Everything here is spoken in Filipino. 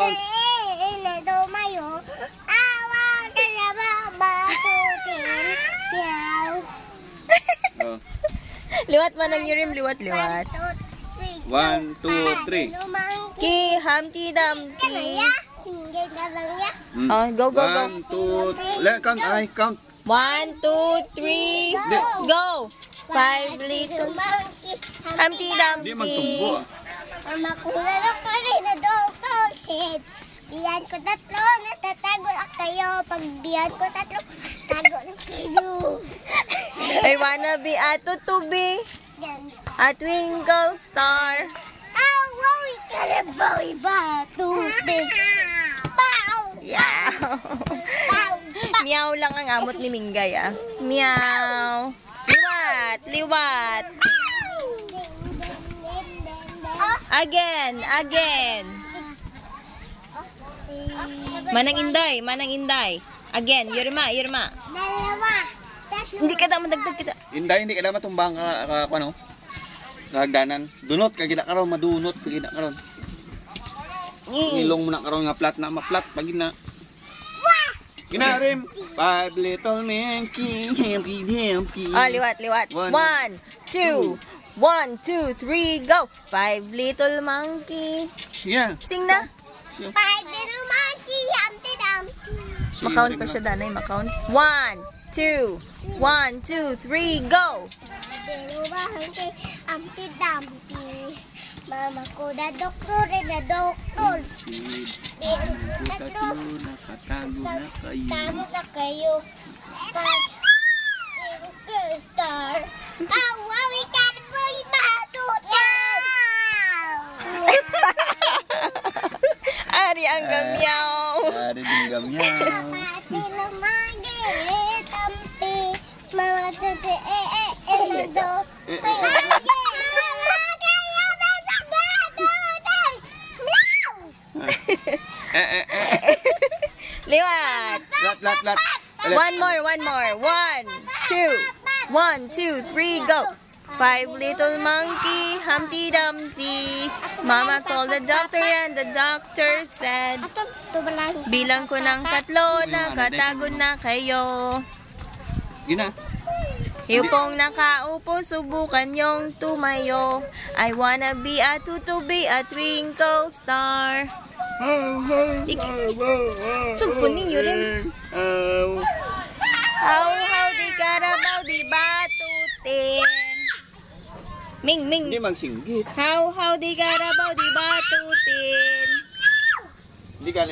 count. Tumayo. Awa ka na babatutin. Meow. Oh. Liwat manang Yurim, liwat. 1, 2, 3. Ki, Humpty Dumpty. Singgay na lang ya. Oh, go. 1, 2, let count. Ay, count. 1, 2, 3, go! 5 little monkey. Humpty Hindi Dumpty. magtumbo. Mama ko lalok ka rin na doktor said. Biyan ko tatlo, natatago na kayo. Pag biyan ko tatlo, tago na kayo. I wanna be a tutubi, a twinkle star. Ah, wow, ikarabaw iba. Tubig. Pow! Yeah. Pow! Meow lang ang amot ni Minggay, ah. Meow. Liwat. Again. Manang Inday. Again, Yurma. Dalawa. Hindi ka daw madagdag kita. Hindi ka dapat tumbang ka ano? Hagdanan. Dunot ka gina karon, madunot ka gina karon. Ilong mo na karon nga flat na ma-flat pag gina. Ginarim. 5 little monkey, Humpty. Oh, liwat. 1, 2, 3, go! 5 little monkey. Yeah. Sing na. Five little monkey, Humpty Dumpty. Makount pa siya, Danay. Makount. 1, 2, 3, go! Little monkey, Humpty Dumpty. Mama ko na doktor, Nakatago na kayo. Tama na kayo. Star. Ah, wow, ikarabaw iba. Tutan. Ari ang gamyaw. Ari din gamyaw. Pati lumagay, tampi. Mama tuti, do. Liwat. Lat. One more. 1, 2, 3, go! 5 little monkey, Humpty Dumpty. Mama called the doctor and the doctor said, bilang ko ng 3, nakatago na kayo. Gina. Yung nakaupo, subukan yung tumayo. I wanna be a tutubi, a twinkle star. Sugpon niyo rin. How di karabaw di batutin. Ming. Hindi magsinggit. How di karabaw di batutin. Hindi ka